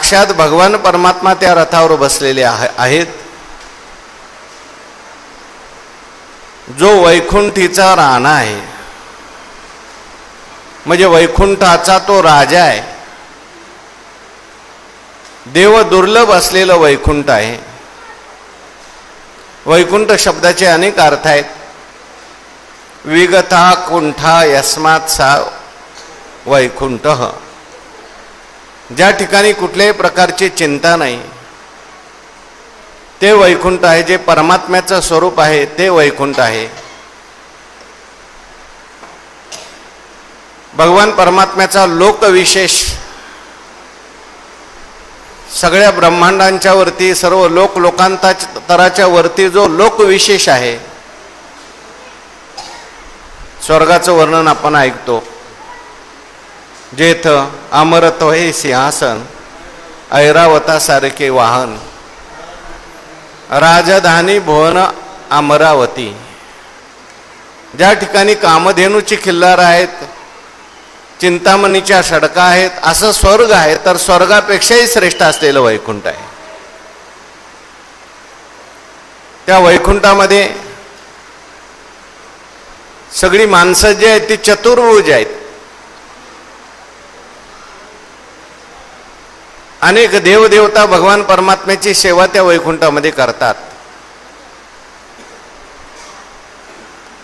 साक्षात भगवान परमात्मा त्या रथावर बसलेले आहेत, जो वैकुंठीचा राणा आहे, म्हणजे वैकुंठाचा तो राजा आहे. देव दुर्लभ असलेलं वैकुंठ आहे. वैकुंठ शब्दाचे अनेक अर्थ आहेत. विगता कुंठा यस्मात् सा वैकुंठः, ज्या ठिकाणी कुठल्याही प्रकारची चिंता नाही ते वैकुंठ आहे. जे परमात्म्याचं स्वरूप आहे ते वैकुंठ आहे. भगवान परमात्म्याचा लोकविशेष सगळ्या ब्रह्मांडांच्या वरती, सर्व लोकांतराच्या वरती जो लोकविशेष आहे, स्वर्गाचं वर्णन आपण ऐकतो. जेथ अमरत्व हे सिंहासन, ऐरावतासारखे वाहन, राजधानी भुवन अमरावती. ज्या ठिकाणी कामधेनूची खिल्लार आहेत, चिंतामणीच्या सडका आहेत, असं स्वर्ग आहे. तर स्वर्गापेक्षाही श्रेष्ठ असलेलं वैकुंठ आहे. त्या वैकुंठामध्ये सगळी माणसं जी आहेत ती चतुर्भुज आहेत. अनेक देवदेवता भगवान परमात्म्याची सेवा त्या वैकुंठामध्ये करतात.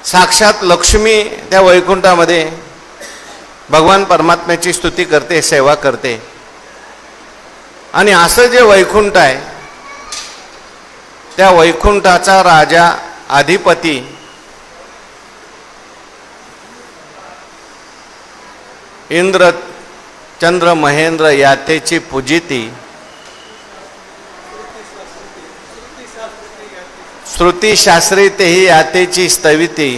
साक्षात लक्ष्मी त्या वैकुंठामध्ये भगवान परमात्म्याची स्तुती करते, सेवा करते. आणि असं जे वैकुंठ आहे, त्या वैकुंठाचा राजा, अधिपती इंद्र, चंद्र, महेंद्र यातेची पूजिती, श्रुती शास्त्री तेही यातेची स्तविती,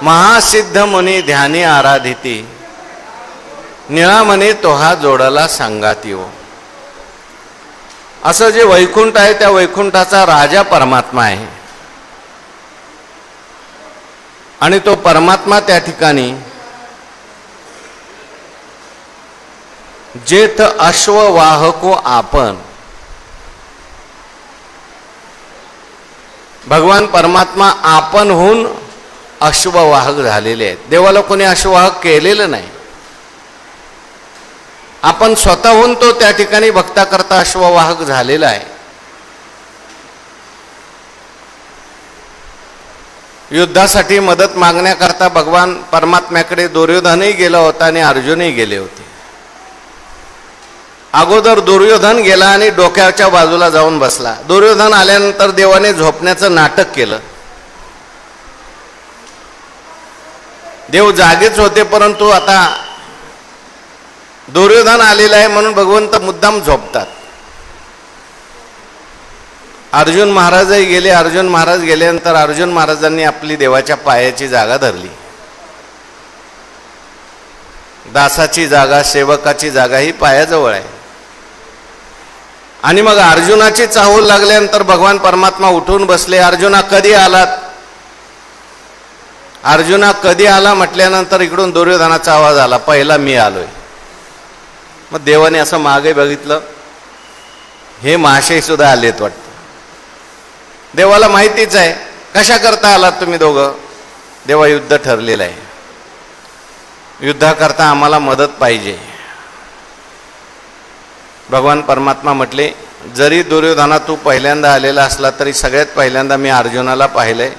महासिद्ध मुनी ध्यानी आराधिती, निळामणी तोहा जोडला सांगाती हो. असं जे वैकुंठ आहे त्या वैकुंठाचा राजा परमात्मा आहे. आणि तो परमात्मा त्या ठिकाणी जेथ अश्ववाहको आपण, भगवान परमात्मा आपणहून अश्ववाहक झालेले आहेत. देवाला कोणी अश्ववाहक केलेलं नाही. आपण स्वतःहून तो त्या ठिकाणी भक्ताकरता अश्ववाहक झालेला आहे. युद्धासाठी मदत मागण्याकरता भगवान परमात्म्याकडे दुर्योधनही गेला होता आणि अर्जुनही गेले होते. अगोदर दुर्योधन गेला आणि डोक्याच्या बाजूला जाऊन बसला. दुर्योधन आल्यानंतर देवाने झोपण्याचं नाटक केलं. देव जागेच होते, परंतु आता दुर्योधन आलेला आहे म्हणून भगवंत मुद्दाम झोपतात. अर्जुन महाराजही गेले. अर्जुन महाराज गेल्यानंतर अर्जुन महाराजांनी आपली देवाच्या पायाची जागा धरली. दासाची जागा, सेवकाची जागा ही पायाजवळ आहे. आणि मग अर्जुनाची चाहूल लागल्यानंतर भगवान परमात्मा उठून बसले. अर्जुना कधी आलात? अर्जुना कधी आला म्हटल्यानंतर इकडून दुर्योधनाचा आवाज आला, पहिला मी आलोय. मग देवाने असं मागे बघितलं, हे महाशय सुद्धा आलेत वाटतं. देवाला माहितीच आहे कशा करता आलात तुम्ही दोघं. देवा युद्ध ठरलेलं आहे, युद्धाकरता आम्हाला मदत पाहिजे. भगवान परमात्मा म्हटले, जरी दुर्योधना तू पहिल्यांदा आलेला असला तरी सगळ्यात पहिल्यांदा मी अर्जुनाला पाहिलंय.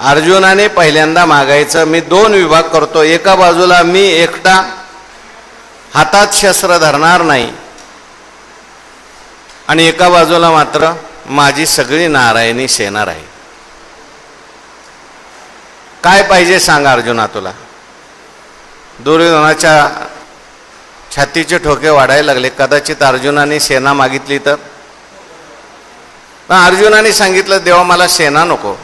अर्जुनाने पहिल्यांदा मागायचं. मी दोन विभाग करतो. एका बाजूला मी एकटा हातात शस्त्र धरणार नाही आणि एका बाजूला मात्र माझी सगळी नारायणी सेना राहील. काय पाहिजे सांग अर्जुना तुला. दुर्योधनाच्या छातीचे ठोके वाढायला लागले. कदाचित अर्जुनाने सेना मागितली तर. अर्जुनाने सांगितलं, देवा मला सेना नको.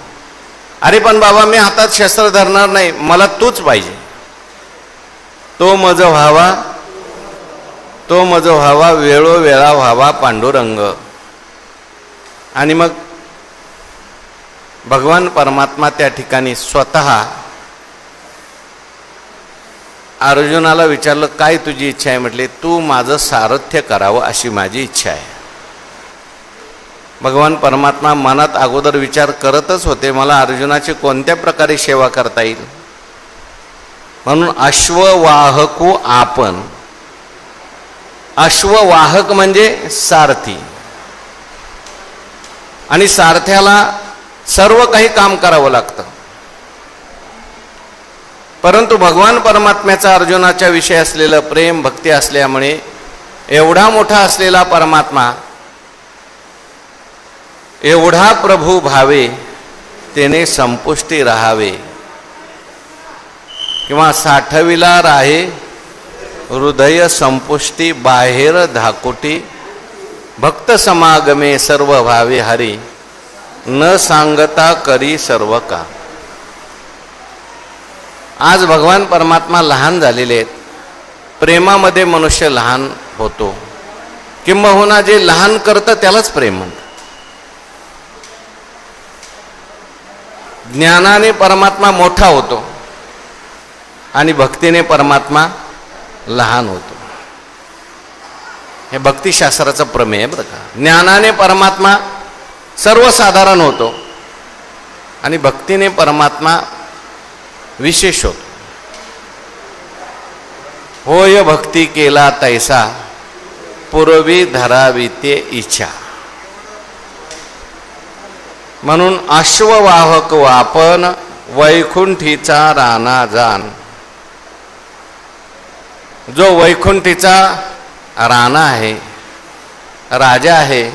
अरे पण बाबा मी हातात शस्त्र धरणार नाही, मला तूच पाहिजे. तो मज व्हावा, तो मज व्हावा, वेळोवेळा व्हावा पांडुरंग. आणि मग भगवान परमात्मा त्या ठिकाणी स्वतः अर्जुनाला विचारलं, काय तुझी इच्छा आहे? म्हटले, तू माझं सारथ्य करावं अशी माझी इच्छा आहे. भगवान परमात्मा मनात अगोदर विचार करतच होते, मला अर्जुनाची कोणत्या प्रकारे सेवा करता येईल. म्हणून अश्ववाहको आपण. अश्ववाहक म्हणजे सारथी, आणि सारथ्याला सर्व काही काम करावं लागतं. परंतु भगवान परमात्म्याचा अर्जुनाच्या विषयी असलेलं प्रेम भक्ती असल्यामुळे एवढा मोठा असलेला परमात्मा, एवढा प्रभू भावे तेने संपुष्टी राहावे, किंवा साठविला राहे हृदय संपुष्टी बाहेर धाकोटी, भक्त समागमे सर्व भावे हरी, न सांगता करी सर्व का. आज भगवान परमात्मा लहान झालेले आहेत. प्रेमामध्ये मनुष्य लहान होतो, किंबहुना जे लहान करतं त्यालाच प्रेम म्हणतात. ज्ञानाने परमात्मा मोठा होतो आणि भक्तीने परमात्मा लहान होतो. हे भक्तिशास्त्राचं प्रमेय आहे बरं का. ज्ञानाने परमात्मा सर्वसाधारण होतो आणि भक्तीने परमात्मा विशेष होतो. होय भक्ती केला तैसा, पूर्वी धरावी ते इच्छा. म्हणून अश्ववाहक आपण, वैकुंठीचा राणा जाण. जो वैकुंठीचा राणा आहे, राजा आहे,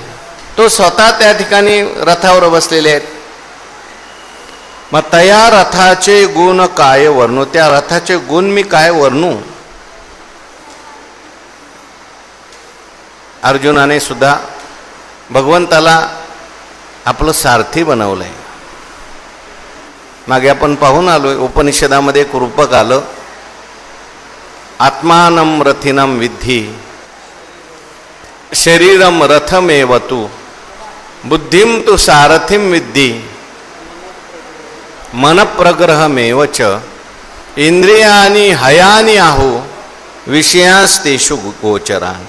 तो स्वतः त्या ठिकाणी रथावर बसलेले आहेत. मग तया रथाचे गुण काय वर्णू. त्या रथाचे गुण मी काय वर्णू. अर्जुनाने सुद्धा भगवंताला आपलं सारथी बनवलंय. मागे आपण पाहून आलोय, उपनिषदामध्ये एक रूपक आलं, आत्मानं रथिनं विद्धी शरीरम रथमेव तू, बुद्धिम तू सारथिम विद्धी, मनप्रग्रहमेव च, इंद्रियानी हयानी आहू, विषयांस्तेषु गोचरान.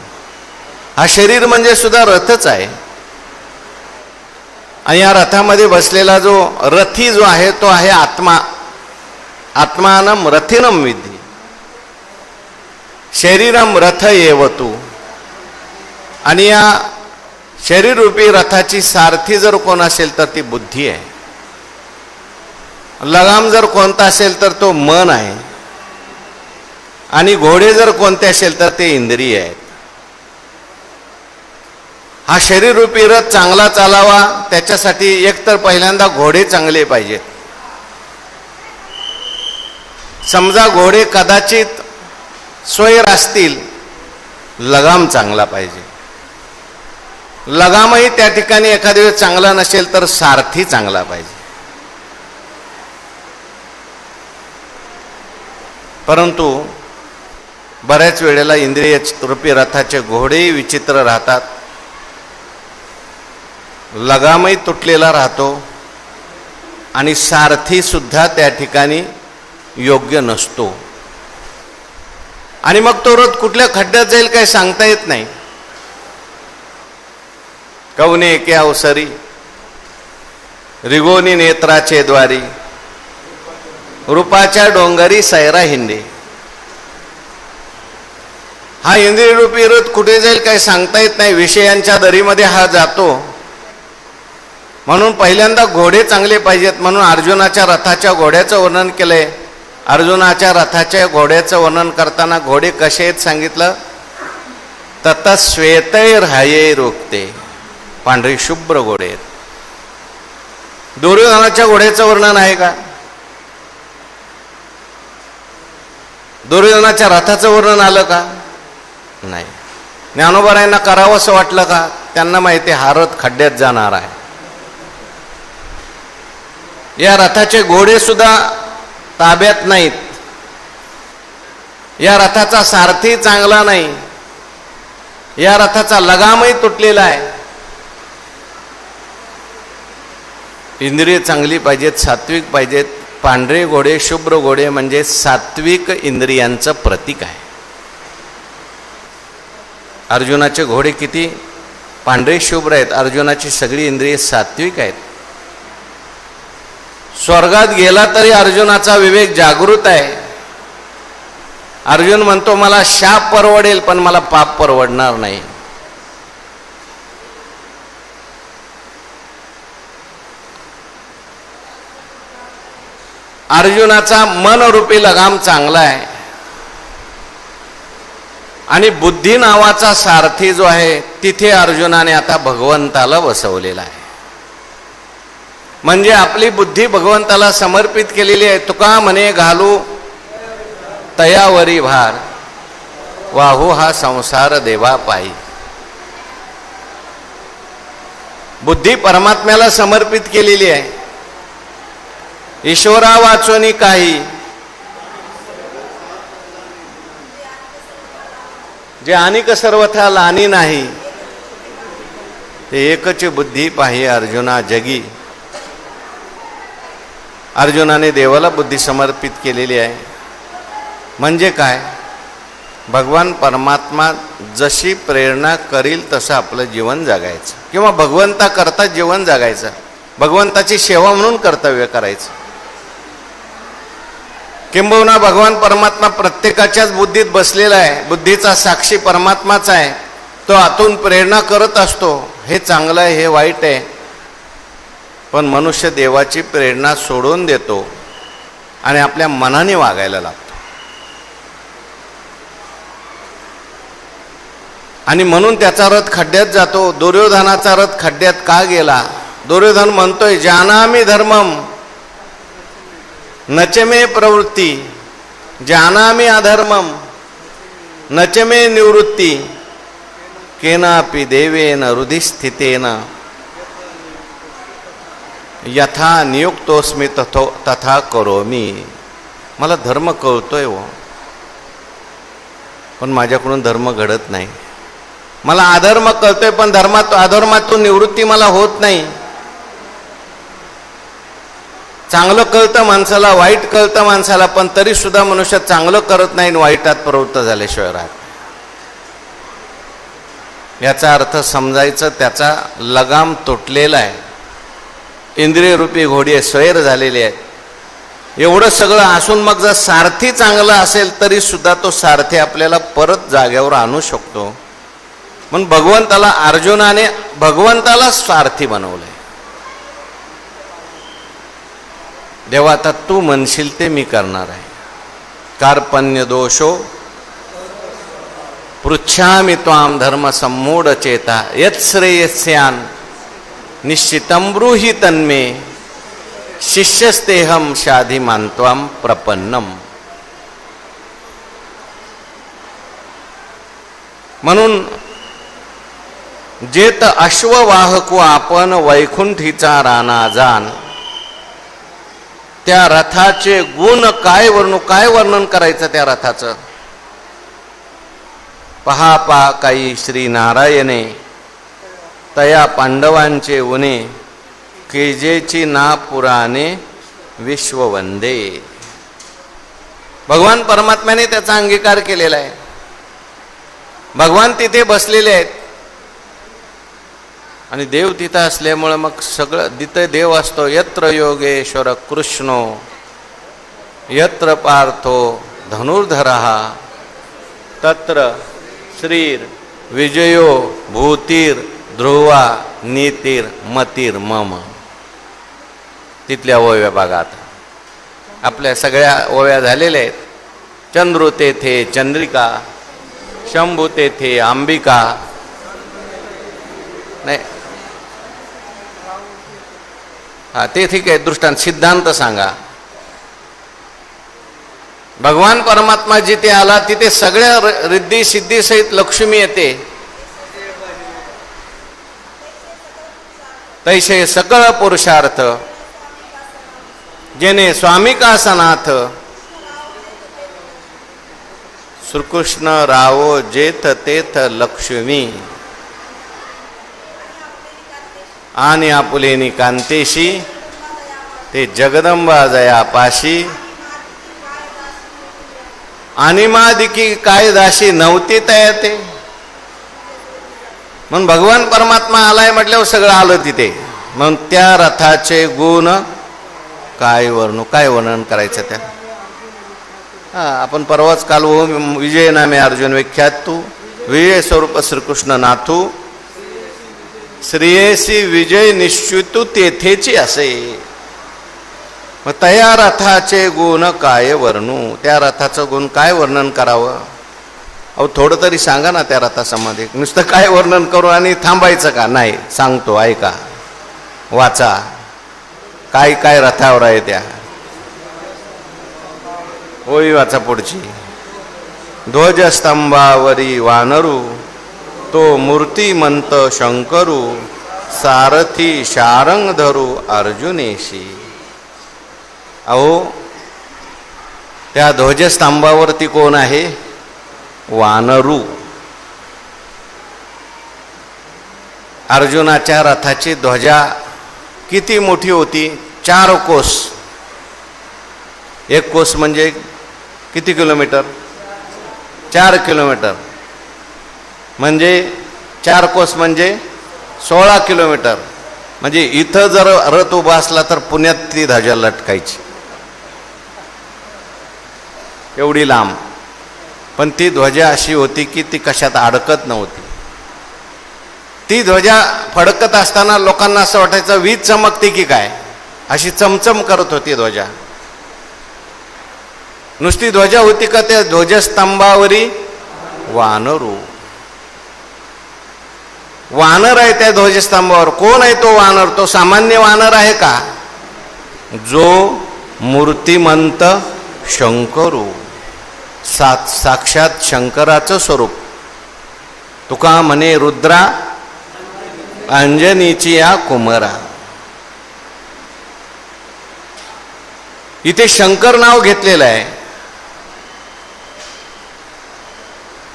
हा शरीर म्हणजे सुद्धा रथच आहे. आणि या रथामध्ये बसलेला जो रथी जो आहे तो आहे आत्मा. आत्मानं रथिनं विद्धी, शरीरम रथ एव तू. आणि या शरीररूपी रथाची सारथी जर कोण असेल तर ती बुद्धी आहे. लगाम जर कोणता असेल तर तो मन आहे, आणि घोडे जर कोणते असेल तर ते इंद्रिय आहेत. हा शरीररूपी रथ चांगला चालावा त्याच्यासाठी एकतर पहिल्यांदा घोडे चांगले पाहिजेत. समजा घोडे कदाचित स्वैर असतील, लगाम चांगला पाहिजे. लगामही त्या ठिकाणी एखाद्या वेळेस चांगला नसेल तर सारथी चांगला पाहिजे. परंतु बऱ्याच वेळेला इंद्रिय रूपी रथाचे घोडेही विचित्र राहतात, लगामही तुटलेला राहतो, आणि सारथी सुद्धा त्या ठिकाणी योग्य नसतो. आणि मग तो रथ कुठल्या खड्ड्यात जाईल काही सांगता येत नाही. कवने एके अवसरी रिगोनी नेत्राचे द्वारी, रूपाच्या डोंगरी सैरा हिंडे. हा इंद्रियरूपी रथ कुठे जाईल काही सांगता येत नाही. विषयांच्या दरीमध्ये हा जातो. म्हणून पहिल्यांदा घोडे चांगले पाहिजेत. म्हणून अर्जुनाच्या रथाच्या घोड्याचं वर्णन केलंय. अर्जुनाच्या रथाच्या घोड्याचं वर्णन करताना घोडे कसे आहेत सांगितलं. तत श्वेतैर हये रोखते, पांढरी शुभ्र घोडे आहेत. दुर्योधनाच्या घोड्याचं वर्णन आहे का? दुर्योधनाच्या रथाचं वर्णन आलं का? नाही. ज्ञानोबारायांना करावं असं वाटलं का? त्यांना माहिती हा रथ खड्ड्यात जाणार आहे. या रथाचे घोडे सुद्धा ताब्यात नाहीत. या रथाचा सारथी चांगला नाही. या रथाचा लगामही तुटलेला आहे. इंद्रिय चांगली पाहिजेत, सात्विक पाहिजेत, पांढरे घोडे, शुभ्र घोडे म्हणजे सात्विक इंद्रियांचं प्रतीक आहे. अर्जुनाचे घोडे किती पांढरे शुभ्र आहेत, अर्जुनाची सगळी इंद्रिये सात्विक आहेत. स्वर्गात गेला तरी अर्जुनाचा विवेक जागृत आहे. अर्जुन म्हणतो मला शाप परवडेल पण मला पाप परवडणार नाही. अर्जुनाचा मनरूपी लगाम चांगला आहे आणि बुद्धी नावाचा सारथी जो आहे तिथे अर्जुनाने आता भगवंताला बसवलेला आहे. म्हणजे आपली बुद्धी भगवंताला समर्पित केलेली आहे. तुका म्हणे घालू तयावरी भार, वाहू हा संसार देवा पायी. बुद्धी परमात्म्याला समर्पित केलेली आहे. ईश्वरा वाचोनी काही, जे अनिक सर्वथा लानी नाही, ते एकच बुद्धी पाही अर्जुना जगी. अर्जुनाने देवाला बुद्धी समर्पित केलेली आहे. म्हणजे काय, भगवान परमात्मा जशी प्रेरणा करील तसं आपलं जीवन जगायचं किंवा भगवंता करता जीवन जगायचं, भगवंताची सेवा म्हणून कर्तव्य करायचं. किंबहुना भगवान परमात्मा प्रत्येकाच्याच बुद्धीत बसलेला आहे. बुद्धीचा साक्षी परमात्माच आहे. तो आतून प्रेरणा करत असतो, हे चांगलं आहे, हे वाईट आहे. पण मनुष्य देवाची प्रेरणा सोडून देतो आणि आपल्या मनाने वागायला लागतो. आणि म्हणून त्याचा रथ खड्ड्यात जातो. दुर्योधनाचा रथ खड्ड्यात का गेला? दुर्योधन म्हणतोय जानामि धर्मम नच मे प्रवृत्ती, जानामि अधर्मम नच मे निवृत्ती, केनापि देवेन हृदि स्थितेन यथा नियुक्तोस्मि तथा करोमि. मला धर्म कळतोय हो, पण माझ्याकडून धर्म घडत नाही. मला अधर्म कळतोय पण अधर्मातून निवृत्ती मला होत नाही. चांगलं कळतं माणसाला, वाईट कळतं माणसाला, पण तरी सुद्धा मनुष्य चांगलं करत नाही आणि वाईटात प्रवृत्त झाल्याशिवाय राहत. याचा अर्थ समजायचं, त्याचा लगाम तुटलेला आहे. इंद्रिय रूपी घोडे स्वैर झालेले आहेत. एवढं सगळं असून मग जर सारथी चांगला असेल तरी सुद्धा तो सारथी आपल्याला परत जाग्यावर आणू शकतो. म्हणून भगवंताला, अर्जुनाने भगवंताला सारथी बनवलंय. देवा आता तू म्हणशील ते मी करणार आहे. कार्पण्य दोषो पृच्छामि त्वाम धर्म सम्मूढ चेता यत् श्रेयस्यान निश्चितं ब्रूहि तन्मे शिष्यस्तेहम शाधि मान्त्वाम प्रपन्नम. म्हणून जेत अश्ववाहको आपण वैकुंठीचा राणा जाण, त्या रथाचे गुण काय वर्णन करायचं त्या रथाचं. पहा काही श्री नारायणे तया पांडवांचे उणे, केजेची ना पुराणे विश्ववंदे. भगवान परमात्म्याने त्याचा अंगीकार केलेला आहे. भगवान तिथे बसलेले आहेत आणि देव तिथं असल्यामुळे मग सगळं तिथे देव असतो. यत्र योगेश्वर कृष्णो यत्र पार्थो धनुर्धरः तत्र श्रीर विजयो भूतीर ध्रुवा नीतीर मतीर मम. तिथल्या ओव्या भागात आपल्या सगळ्या ओव्या झालेल्या आहेत. चंद्रू तेथे चंद्रिका, शंभू तेथे अंबिका. नाही हा ते ठीक आहे, दृष्टांत सिद्धांत सांगा. भगवान परमात्मा जिथे आला तिथे सगळ्या रिद्धी सिद्धी सहित लक्ष्मी येते. तैसे सकळ पुरुषार्थ जेने स्वामी का सनाथ, श्रीकृष्ण रावो जेथ तेथ लक्ष्मी, आणि आपुलेनी कांतेशी ते जगदंबा जया पाशी animadiki काय दाशी नव्हती तया ते. म्हणून भगवान परमात्मा आलाय म्हटल्यावर सगळं आलं तिथे. म्हणून त्या रथाचे गुण काय वर्णन करायचं त्या. आपण परवाच काल विजय नामे अर्जुन विख्यात तू विजय स्वरूप श्रीकृष्ण नाथू श्रेयसी विजय निश्चितू तेथेची असे. मग तया रथाचे गुण काय वर्णू, त्या रथाचं गुण काय वर्णन करावं. अहो थोडं तरी सांगा ना त्या रथासंबंधी. नुसतं काय वर्णन करू आणि थांबायचं का. नाही, सांगतो ऐका, वाचा काय काय रथावर आहे त्या. होई वाचा पुढची. ध्वजस्तंभावरी वानरू तो मूर्तिमंत शंकरू सारथी शारंग धरू अर्जुनेशी. अहो त्या ध्वजस्तंभावरती कोण आहे. वानरू. अर्जुनाच्या रथाची ध्वजा किती मोठी होती. 4 कोस. 1 कोस म्हणजे किती किलोमीटर. 4 किलोमीटर म्हणजे 4 कोस म्हणजे 16 किलोमीटर. म्हणजे इथं जर रथ उभा असला तर पुण्यात ती ध्वजा लटकायची, एवढी लांब. पण ती ध्वजा अशी होती की ती कशात अडकत नव्हती. ती ध्वजा फडकत असताना लोकांना असं वाटायचं वीज चमकते की काय, अशी चमचम करत होती ध्वजा. नुसती ध्वजा होती का त्या ध्वजस्तंभावरी वानरू. वानर आहे त्या ध्वजस्तंभावर. कोण आहे तो वानर. तो सामान्य वानर आहे का. जो मूर्तिमंत शंकरू, साक्षात शंकराचं स्वरूप. तुका म्हणे रुद्रा अंजनीची या कुमरा. इथे शंकर नाव घेतलेलं आहे.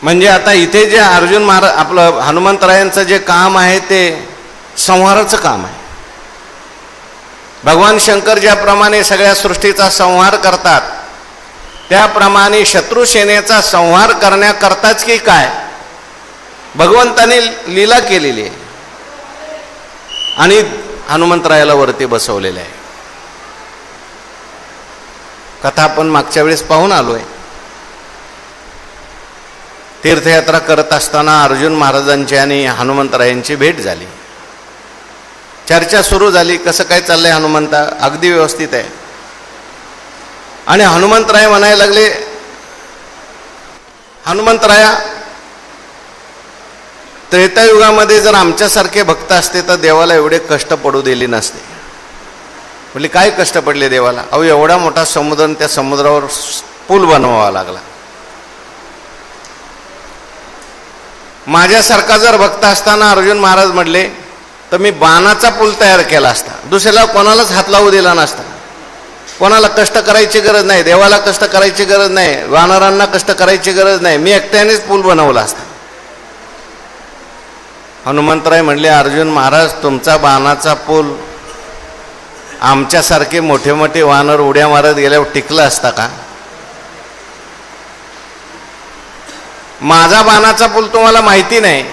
म्हणजे आता इथे जे अर्जुन महाराज आपलं हनुमंतरायांचं जे काम आहे ते संहाराचं काम आहे. भगवान शंकर ज्याप्रमाणे सगळ्या सृष्टीचा संहार करतात त्याप्रमाणे शत्रुसेनेचा संहार करण्याकरताच की काय भगवंताने लीला केलेली आहे आणि हनुमंतरायाला वरती बसवलेले आहे. कथा आपण मागच्या वेळेस पाहून आलोय. तीर्थयात्रा करत असताना अर्जुन महाराजांची आणि हनुमंतरायांची भेट झाली. चर्चा सुरू झाली. कसं काय चाललंय हनुमंता. अगदी व्यवस्थित आहे. आणि हनुमंतराय म्हणायला लागले, हनुमंतराया त्रेतायुगामध्ये जर आमच्यासारखे भक्त असते तर देवाला एवढे कष्ट पडू दिले नसते. म्हणजे काय कष्ट पडले देवाला. अहो एवढा मोठा समुद्र, त्या समुद्रावर पूल बनवावा लागला. माझ्यासारखा जर भक्त असताना अर्जुन महाराज म्हटले तर मी बाणाचा पूल तयार केला असता. दुसऱ्याला कोणालाच हात लावू दिला नसता. कोणाला कष्ट करायची गरज नाही, देवाला कष्ट करायची गरज नाही, वानरांना कष्ट करायची गरज नाही. मी एकट्यानेच पूल बनवला असता. हनुमंतराय म्हणले, अर्जुन महाराज तुमचा बाणाचा पूल आमच्यासारखे मोठे मोठे वानर उड्या मारत गेल्यावर टिकला असता का. माझा बाणाचा पूल तुम्हाला माहिती नाही.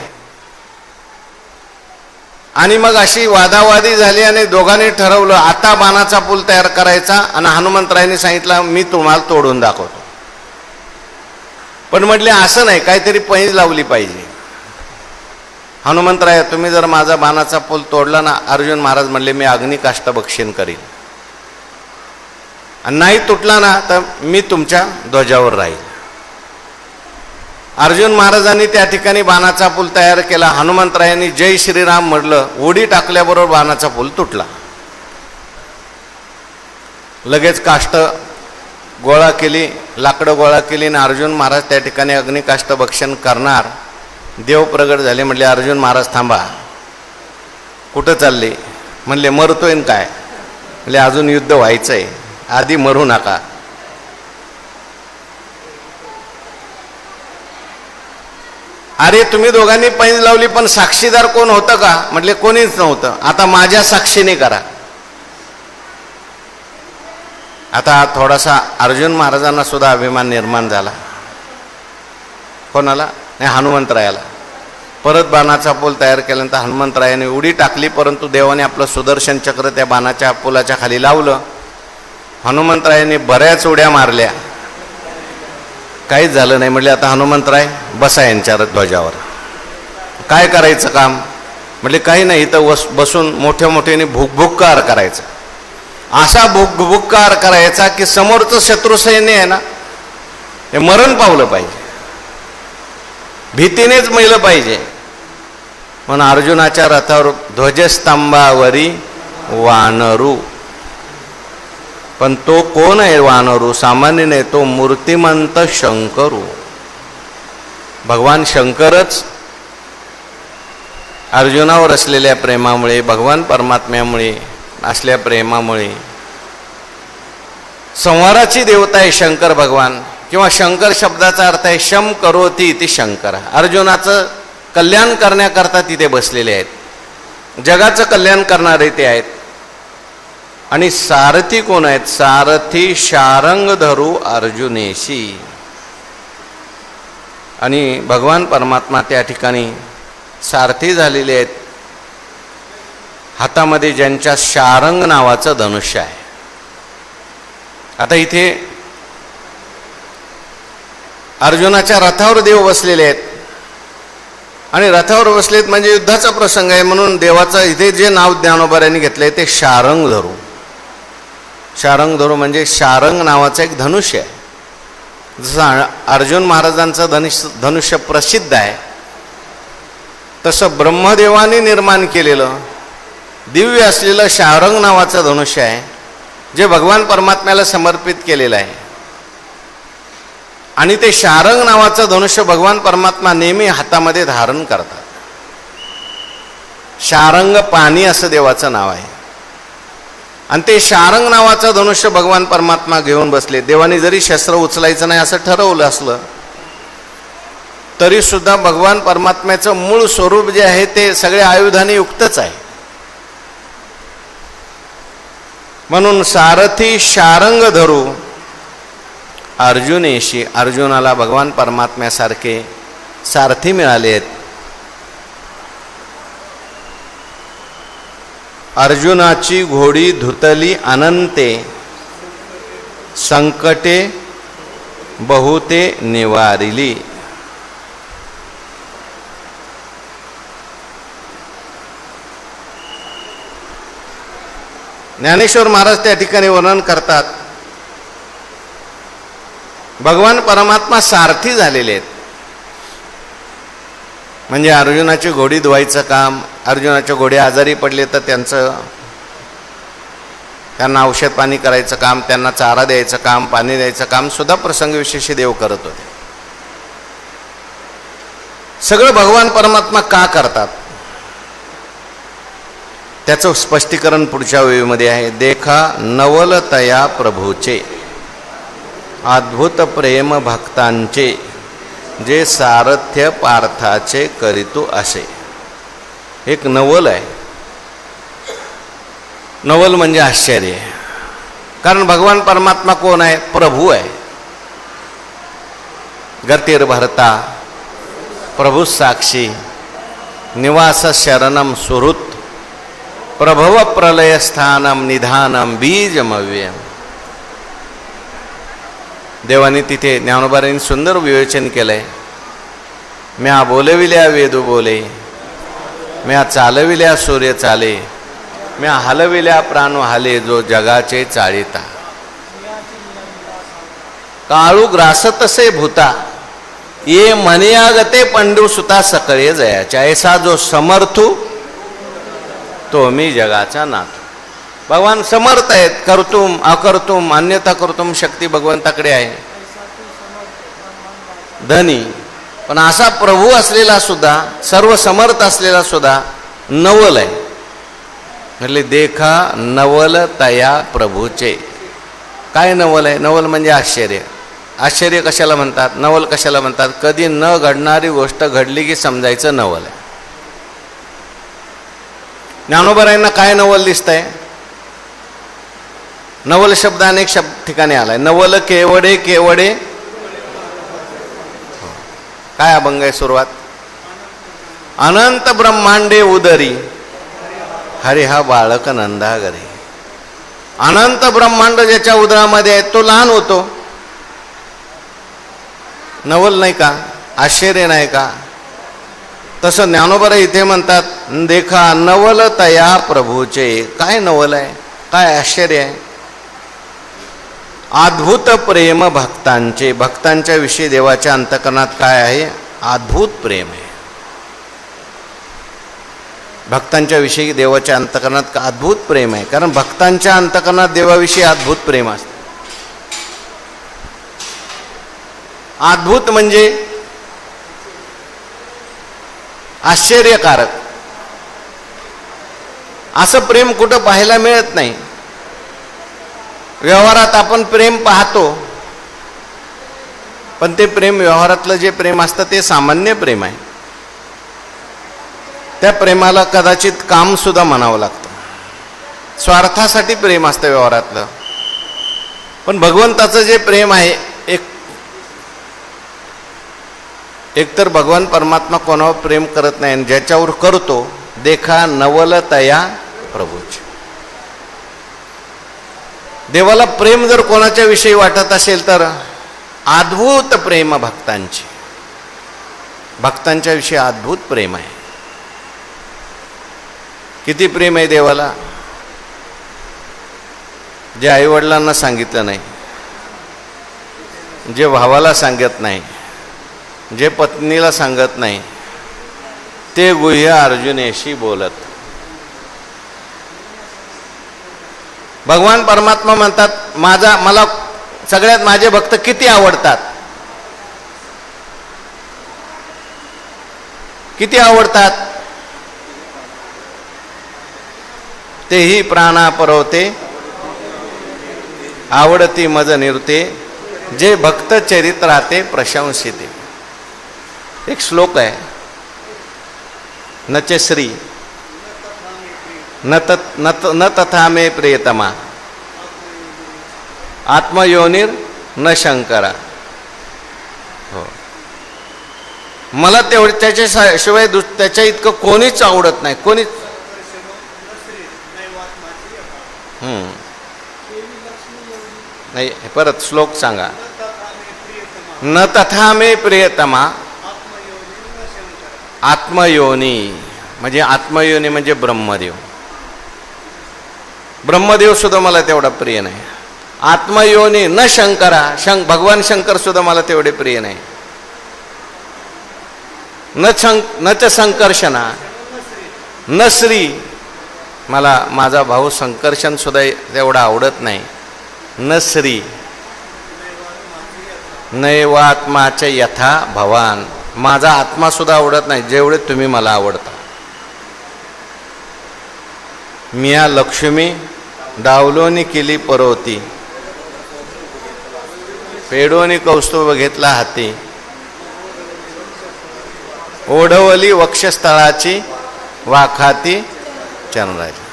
आणि मग अशी वादावादी झाली आणि दोघांनी ठरवलं आता बाणाचा पूल तयार करायचा. आणि हनुमंतरायांनी सांगितलं मी तुम्हाला तोडून दाखवतो. पण म्हटले असं नाही, काहीतरी पैज लावली पाहिजे. हनुमंतराय तुम्ही जर माझा बाणाचा पूल तोडला ना, अर्जुन महाराज म्हणले मी अग्निकाष्ट बक्षीण करीन. आणि नाही तुटला ना तर मी तुमच्या ध्वजावर राहील. अर्जुन महाराजांनी त्या ठिकाणी बाणाचा पूल तयार केला. हनुमंतरायांनी जय श्रीराम म्हटलं. उडी टाकल्याबरोबर बाणाचा पूल तुटला. लगेच काष्ट गोळा केली, लाकडं गोळा केली आणि अर्जुन महाराज त्या ठिकाणी अग्निकाष्ट भक्षण करणार. देव प्रगट झाले. म्हटले अर्जुन महाराज थांबा. कुठं चालले. म्हणले मरतोय न काय. म्हणले अजून युद्ध व्हायचंय, आधी मरू नका. अरे तुम्ही दोघांनी पैज लावली पण साक्षीदार कोण होतं का. म्हटले कोणीच नव्हतं. आता माझ्या साक्षीने करा. आता थोडासा अर्जुन महाराजांना सुद्धा अभिमान निर्माण झाला. कोणाला? नाही, हनुमंतरायाला. परत बाणाचा पूल तयार केल्यानंतर हनुमंतरायाने उडी टाकली, परंतु देवाने आपलं सुदर्शन चक्र त्या बाणाच्या पुलाच्या खाली लावलं. हनुमंतरायाने बऱ्याच उड्या मारल्या, काहीच झालं नाही. म्हटले आता हनुमंतराय बसा यांच्या ध्वजावर, काय करायचं काम? म्हटले काही नाही, इथं बसून मोठ्या मोठ्याने भुकभुक्कार करायचा. असा भुकभुक्कार करायचा की समोरचं शत्रू सैन्य आहे ना, हे मरण पावलं पाहिजे, भीतीनेच मेलं पाहिजे. म्हणून अर्जुनाच्या रथावर ध्वजस्तंभावरी वानरू. पण तो कोण आहे वानरू? सामान्य नाही, तो मूर्तिमंत शंकरू. भगवान शंकरच अर्जुनावर असलेल्या प्रेमामुळे, भगवान परमात्म्यामुळे असल्या प्रेमामुळे, संहाराची देवता आहे शंकर भगवान, किंवा शंकर शब्दाचा अर्थ आहे शम करोती इति शंकर. अर्जुनाचं कल्याण करण्याकरता तिथे बसलेले आहेत, जगाचं कल्याण करणारे ते आहेत. आणि सारथी कोण आहेत? सारथी शारंग धरू अर्जुनेशी. आणि भगवान परमात्मा त्या ठिकाणी सारथी झालेले आहेत, हातामध्ये ज्यांच्या शारंग नावाचं धनुष्य आहे. आता इथे अर्जुनाच्या रथावर देव बसलेले आहेत, आणि रथावर बसलेत म्हणजे युद्धाचा प्रसंग आहे, म्हणून देवाचं इथे जे नाव ज्ञानोबाऱ्यांनी घेतलंय ते शारंग धरू. शारंग धरू म्हणजे शारंग नावाचं एक धनुष्य आहे. जसं अर्जुन महाराजांचं धनुष्य प्रसिद्ध आहे, तसं ब्रह्मदेवाने निर्माण केलेलं दिव्य असलेलं शारंग नावाचं धनुष्य आहे, जे भगवान परमात्म्याला समर्पित केलेलं आहे. आणि ते शारंग नावाचं धनुष्य भगवान परमात्मा नेहमी हातामध्ये धारण करतात. शारंग पाणी असं देवाचं नाव आहे, आणि ते शारंग नावाचं धनुष्य भगवान परमात्मा घेऊन बसले. देवाने जरी शस्त्र उचलायचं नाही असं ठरवलं असलं तरी सुद्धा भगवान परमात्म्याचं मूळ स्वरूप जे आहे ते सगळे आयुधाने युक्तच आहे. म्हणून सारथी शारंग धरू अर्जुनेशी. अर्जुनाला भगवान परमात्म्यासारखे सारथी मिळाले आहेत. अर्जुनाची घोडी धुतली अनंते, संकटे बहुते निवारिली. ज्ञानेश्वर महाराज त्या ठिकाणी वर्णन करतात, भगवान परमात्मा सारथी झालेले आहेत. म्हणजे अर्जुनाची घोडी धुवायचं काम, अर्जुनाच्या घोडे आजारी पडले तर त्यांना औषध पाणी करायचं काम, त्यांना चारा द्यायचं काम, पाणी द्यायचं काम सुद्धा प्रसंगविशेषी देव करत होते. सगळं भगवान परमात्मा का करतात त्याचं स्पष्टीकरण पुढच्या वेळीमध्ये आहे. देखा नवलतया प्रभूचे, अद्भुत प्रेम भक्तांचे, जे सारथ्य पार्थाचे करीतू असे. एक नवल आहे. नवल म्हणजे आश्चर्य, कारण भगवान परमात्मा कोण आहे? प्रभू आहे. गतिर् भरता प्रभू साक्षी, निवास शरणम सुहृत, प्रभव प्रलय स्थानम निधानम बीजमव्यम. देवाने तिथे ज्ञानोबारांनी सुंदर विवेचन केलंय. म्या बोलविल्या वेदू बोले, म्या चालविल्या सूर्य चाले, म्या हलविल्या प्राण हाले, जो जगाचे चाळिता. काळू ग्रासतसे भूता, ये मनियागते पंडू सुता सकळे जयाच्या. ऐसा जो समर्थू तो मी जगाचा नाथ. भगवान समर्थ आहेत. कर्तुम अकर्तुम अन्यथा कर्तुम शक्ती भगवंताकडे आहे. धनी पण असा प्रभू असलेला सुद्धा, सर्व समर्थ असलेला सुद्धा नवल आहे. म्हणजे देखा नवल तया प्रभूचे. काय नवल आहे? नवल म्हणजे आश्चर्य. आश्चर्य कशाला म्हणतात? नवल कशाला म्हणतात? कधी न घडणारी गोष्ट घडली की समजायचं नवल आहे. ज्ञानोबारायांना काय नवल दिसतंय? नवल शब्द अनेक ठिकाणी आलाय. नवल केवडे केवडे, काय अभंग आहे सुरुवात? अनंत ब्रह्मांडे उदरी, हरी हा बाळक नंदा घरी. अनंत ब्रह्मांड ज्याच्या उदरामध्ये आहे तो लहान होतो. नवल नाही का? आश्चर्य नाही का? तसं ज्ञानोबा इथे म्हणतात, देखा नवल तया प्रभूचे. काय नवल आहे, काय आश्चर्य आहे? अद्भुत प्रेम भक्तांचे. भक्तांच्या विषयी देवाच्या अंतःकरणात काय आहे? अद्भुत प्रेम आहे. भक्तांच्या विषयी देवाच्या अंतःकरणात अद्भुत प्रेम आहे. कारण भक्तांच्या अंतःकरणात देवाविषयी अद्भुत प्रेम असते. अद्भुत म्हणजे आश्चर्यकारक. असं प्रेम कुठं पाहायला मिळत नाही. व्यवहारात आपण प्रेम पाहतो, पण ते प्रेम, व्यवहारातलं जे प्रेम असतं ते सामान्य प्रेम आहे. त्या प्रेमाला कदाचित काम सुद्धा म्हणावं लागतं. स्वार्थासाठी प्रेम असतं व्यवहारातलं. पण भगवंताचं जे प्रेम आहे, एकतर भगवान परमात्मा कोणावर प्रेम करत नाही, ज्याच्यावर करतो, देखा नवल तया प्रभूचे. देवाला प्रेम जर कोणाच्या विषयी वाटत असेल तर अद्भुत प्रेम भक्तांचे. भक्तांच्या विषयी अद्भुत प्रेम आहे. किती प्रेम आहे देवाला? जे आईवडिलांना सांगितलं नाही, जे भावाला सांगत नाही, जे पत्नीला सांगत नाही, ते गुह्य अर्जुनेशी बोलत. भगवान परमात्मा म्हणतात, मला सगळ्यात माझे भक्त किती आवडतात, किती आवडतात. तेही प्राणा परवते, आवडती मज निरुते, जे भक्त चरित्राते प्रशंसिते. एक श्लोक आहे, नचे श्री न तथा मे प्रियतमा, आत्मयोनिर न शंकरा. हो, मला तेवढं त्याच्याशिवाय त्याच्या इतकं कोणीच आवडत नाही, कोणीच. नाही, परत श्लोक सांगा. न तथा मे प्रियतमा, आत्मयोनी. म्हणजे आत्मयोनी म्हणजे ब्रह्मदेव. ब्रह्मदेव सुद्धा मला तेवढा प्रिय नाही. आत्मयोनी न शंकरा, भगवान शंकर सुद्धा मला तेवढे प्रिय नाही. न च संकर्षणा, न श्री, मला माझा भाऊ संकर्षण सुद्धा तेवढा आवडत नाही. न श्री नैवात्माचे यथा भवान, माझा आत्मा सुद्धा आवडत नाही जेवढे तुम्ही मला आवडता. मिया लक्ष्मी डावलोनी केली परवती, पेडोनी कौस्तुभ घेतला हाती, ओढवली वक्षस्थळाची वाखाती चंद्राची.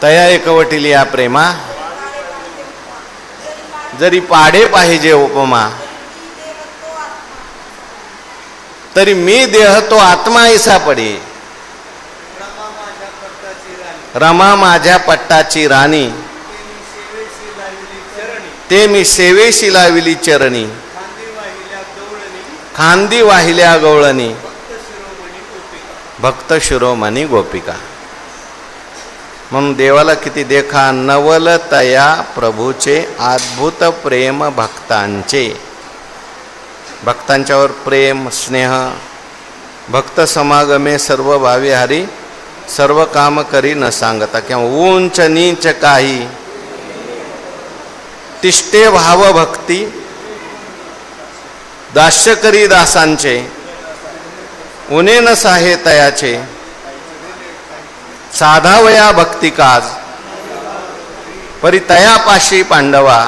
तया एकवटीली या प्रेमा, जरी पाडे पाहिजे उपमा, तरी मी देह तो आत्मा ऐसा पडे. रमा माझ्या पट्टाची राणी, ते मी सेवेशी लाविली चरणी, खांदी वाहिल्या गवळणी, भक्त शिरोमणी गोपिका. म्हणून देवाला किती देखा नवल तया प्रभूचे, अद्भुत प्रेम भक्तांचे. भक्तांच्यावर प्रेम स्नेह. भक्त समागमे सर्व भावी हरी, सर्व काम करी न सांगता. किंवा उंच नीच काही, तिष्ठे भाव भक्ती, दास्य करी दासांचे, उने न साहे तयाचे, साधावया भक्ती काज, परी तयापाशी पांडवा.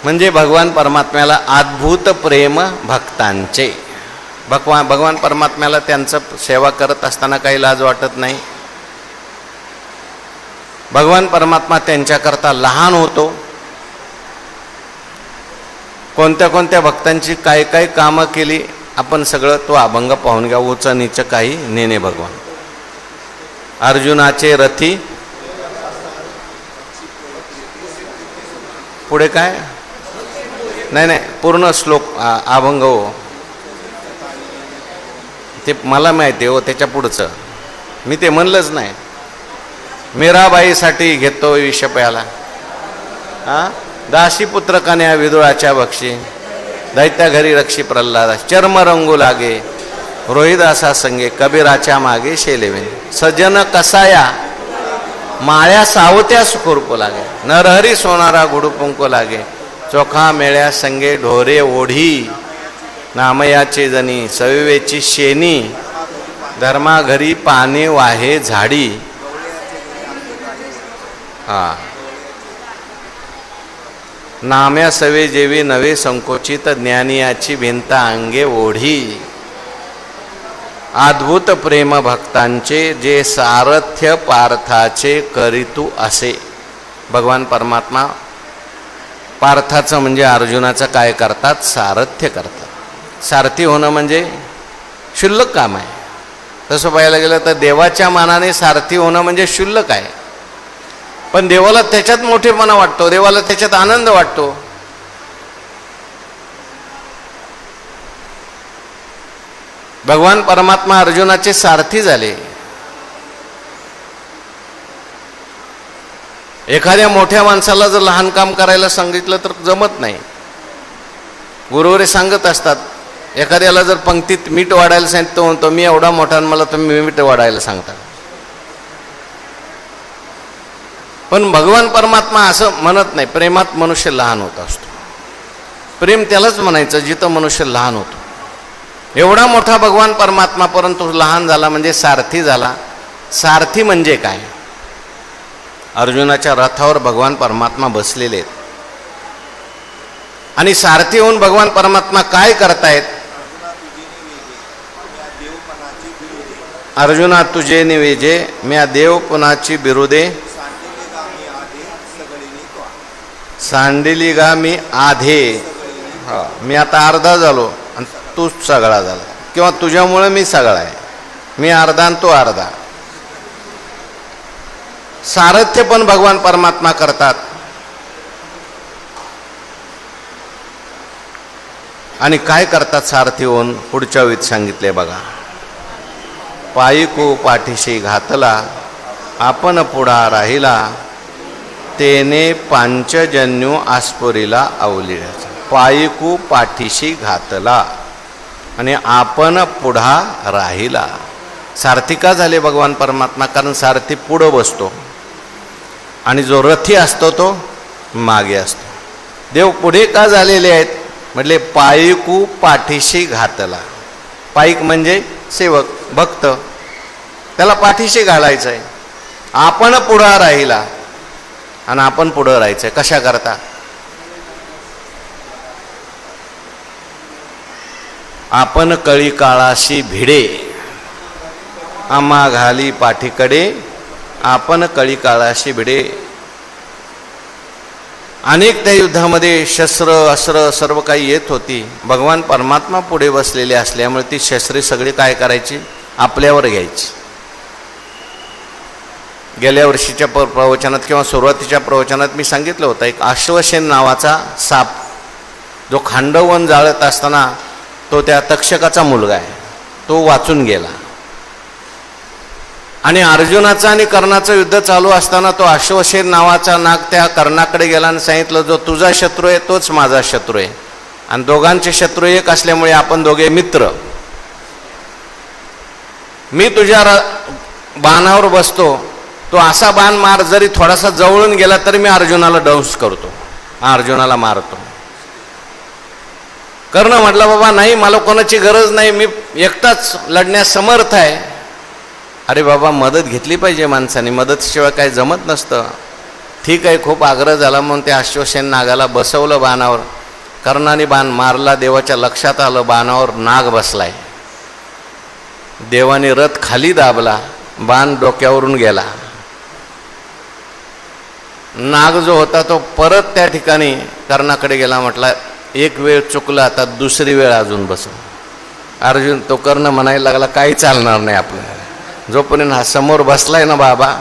म्हणजे भगवान परमात्म्याला अद्भुत प्रेम भक्तांचे. भगवान परमात्म्याला त्यांचं सेवा करत असताना काही लाज वाटत नाही. भगवान परमात्मा त्यांच्याकरता लहान होतो. कोणत्या कोणत्या भक्तांची काय काय कामं केली आपण सगळं तो अभंग पाहून घ्या. उच नीच काही नेने भगवान. अर्जुनाचे रथी, पुढे काय नाही पूर्ण श्लोक अभंग हो, ते मला माहिती हो, त्याच्या पुढचं मी ते म्हणलंच नाही. मीराबाईसाठी घेतो विष प्याला, दासी पुत्र कन्या विदुळाच्या बक्षी, दैत्या घरी रक्षी प्रल्हादा, चर्म रंगू लागे रोहिदासा संगे, कबीराच्या मागे शेलेवे, सज्जन कसाया माळ्या सावत्या सुखरूप लागे, नरहरी सोनारा गुडुपुंको लागे, चोखा मेळ्या संगे ढोरे ओढी, नामयाचे जनी सविवेची शेनी, धर्मा घरी पाने वाहे झाडी. नाम्या सवे जेवी नवे संकोचित, ज्ञानियाची भिंत अंगे ओढी. अद्भुत प्रेम भक्तांचे जे सारथ्य पार्थाचे करीतू असे. भगवान परमात्मा पार्थाचं म्हणजे अर्जुनाचं काय करतात? सारथ्य करतात. सारथी होणं म्हणजे क्षुल्लक काम आहे. तसं पाहायला गेलं तर देवाच्या मानाने सारथी होणं म्हणजे क्षुल्लक आहे, पण देवाला त्याच्यात मोठेपणा वाटतो, देवाला त्याच्यात आनंद वाटतो. भगवान परमात्मा अर्जुनाचे सारथी झाले. एखाद्या मोठ्या माणसाला जर लहान काम करायला सांगितलं तर जमत नाही. गुरुवरे सांगत असतात, एखाद्याला जर पंक्तीत मीठ वाढायला सांगितलं तो म्हणतो मी एवढा मोठा, मला तुम्ही मीठ वाढायला सांगता. पण भगवान परमात्मा असं म्हणत नाही. प्रेमात मनुष्य लहान होत असतो. प्रेम त्यालाच म्हणायचं जिथं मनुष्य लहान होतो. एवढा मोठा भगवान परमात्मा परंतु लहान झाला म्हणजे सारथी झाला. सारथी म्हणजे काय? अर्जुनाच्या रथावर भगवान परमात्मा बसलेले आहेत आणि सारथी होऊन भगवान परमात्मा काय करतायत? अर्जुना तुझे निवेजे म्या देव पुनाची बिरुदे, सांडिली गा मी आधे. मी आता अर्धा झालो आणि तूच सगळा झाला, किंवा तुझ्यामुळे मी सगळा आहे. मी अर्धा आणि तो अर्धा. सारथ्य पण भगवान परमात्मा करतात. आणि काय करतात सारथी होऊन? पुढच्या वेळी सांगितले बघा. पायीकू पाठीशी घातला, आपण पुढा राहिला, तेने पांचजन्यू आस्पुरीला अवलिळाचा. पायीकू पाठीशी घातला आणि आपण पुढा राहिला. सारथी का झाले भगवान परमात्मा? कारण सारथी पुढं बसतो आणि जो रथी असतो तो मागे असतो. देव पुढे का झालेले आहेत? म्हटले पायीकू पाठीशी घातला. पाईक म्हणजे सेवक, भक्त, त्याला पाठीशी घालायचं आहे. आपण पुढं राहिला आणि आपण पुढं राहायचंय. कशा करता? आपण कळी काळाशी भिडे, आम्हा घाली पाठीकडे, आपण कळी काळाशी भिडे. अनेक त्या युद्धामध्ये शस्त्र अस्त्र सर्व काही येत होती. भगवान परमात्मा पुढे बसलेले असल्यामुळे ती शस्त्रे सगळी काय करायची? आपल्यावर घ्यायची. गेल्या वर्षीच्या प्रवचनात किंवा सुरुवातीच्या प्रवचनात मी सांगितलं होतं, एक अश्वसेन नावाचा साप जो खांडवन जाळत असताना तो त्या तक्षकाचा मुलगा आहे, तो वाचून गेला. आणि अर्जुनाचं आणि कर्णाचं युद्ध चालू असताना तो अश्वसेन नावाचा नाग त्या कर्णाकडे गेला आणि सांगितलं, जो तुझा शत्रू आहे तोच माझा शत्रू आहे आणि दोघांचे शत्रू एक असल्यामुळे आपण दोघे मित्र. मी तुझ्या बाणावर बसतो, तो असा बाण मार, जरी थोडासा जवळून गेला तरी मी अर्जुनाला दंश करतो, अर्जुनाला मारतो. कर्ण म्हटलं, बाबा नाही, मला कोणाची गरज नाही, मी एकटाच लढण्यास समर्थ आहे. अरे बाबा, मदत घेतली पाहिजे माणसाने, मदतीशिवाय काय जमत नसतं. ठीक आहे, खूप आग्रह झाला म्हणून त्या अश्वसेन नागाला बसवलं बाणावर. कर्णाने बाण मारला, देवाच्या लक्षात आलं बाणावर नाग बसलाय. देवाने रथ खाली दाबला, बाण डोक्यावरून गेला. नाग जो होता तो परत त्या ठिकाणी कर्णाकडे गेला, म्हटला एक वेळ चुकला, आता दुसरी वेळ अजून बसव. अर्जुन तो कर्ण म्हणायला लागला काही चालणार नाही आपलं, जोपर्यंत हा समोर बसलाय ना बाबा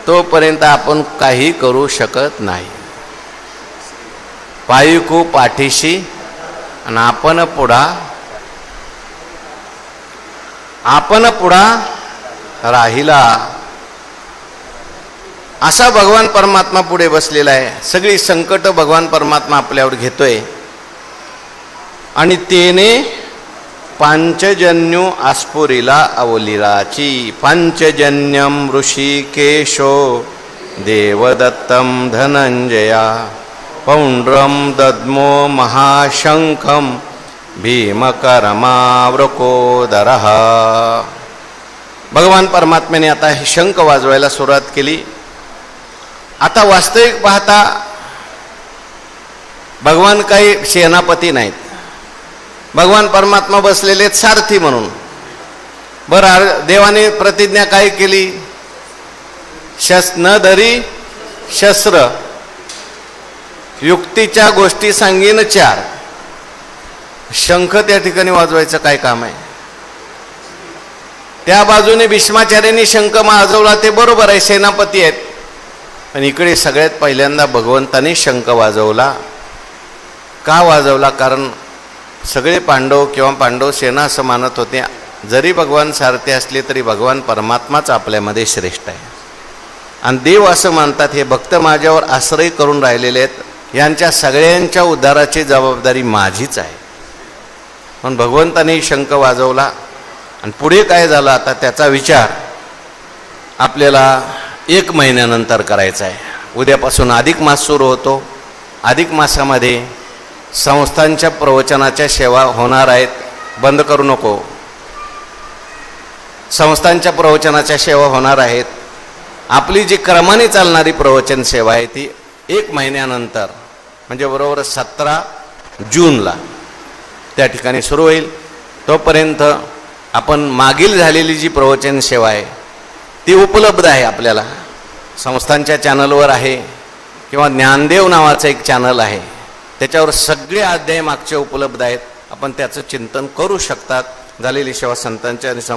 तोपर्यंत आपण काही करू शकत नाही. पायीकू पाठीशी आणि आपण पुढा राहिला. असा भगवान परमात्मा पुढे बसलेला आहे. सगळी संकट भगवान परमात्मा आपल्यावर घेतोय. आणि तेने पांचजन्यू आस्फुरिला अवलिराची. पांचजन्यम ऋषिकेशो देवदत्तम धनंजया पौंड्रम दद्मो महाशंखम भीमकरमावृकोदरः. भगवान परमात्म्याने आता हे शंख वाजवायला सुरुवात केली. आता वास्तविक पाहता भगवान काही सेनापती नाहीत, भगवान परमात्मा बसलेले आहेत सारथी म्हणून. बरं, देवाने प्रतिज्ञा काय केली? न धरी शस्त्र, युक्तीच्या गोष्टी सांगीन चार. शंख त्या ठिकाणी वाजवायचं काय काम आहे? त्या बाजूने भीष्माचार्यांनी शंख वाजवला ते बरोबर आहे, सेनापती आहेत. पण इकडे सगळ्यात पहिल्यांदा भगवंताने शंख वाजवला. का वाजवला? कारण सगळे पांडव किंवा पांडव सेना असं मानत होते जरी भगवान सारथी असले तरी भगवान परमात्माच आपल्यामध्ये श्रेष्ठ आहे. आणि देव असं मानतात हे भक्त माझ्यावर आश्रय करून राहिलेले आहेत, यांच्या सगळ्यांच्या उद्धाराची जबाबदारी माझीच आहे. पण भगवंताने शंख वाजवला. आणि पुढे काय झालं आता त्याचा विचार आपल्याला 1 महिन्यानंतर करायचा आहे. उद्यापासून अधिक मास सुरू होतो. अधिक मासामध्ये संस्थांच्या प्रवचनाच्या सेवा होणार आहेत. बंद करू नको. संस्थांच्या प्रवचनाच्या सेवा होणार आहेत. आपली जी क्रमाने चालणारी प्रवचन सेवा आहे ती 1 महिन्यानंतर म्हणजे बरोबर 17 जूनला त्या ठिकाणी सुरू होईल. तोपर्यंत आपण मागील झालेली जी प्रवचन सेवा आहे ती उपलब्ध आहे आपल्याला. संस्थांच्या चॅनलवर आहे किंवा ज्ञानदेव नावाचं एक चॅनल आहे, त्याच्यावर सगळे अध्याय मागचे उपलब्ध आहेत. आपण त्याचं चिंतन करू शकतात. झालेली सेवा संतांच्या आणि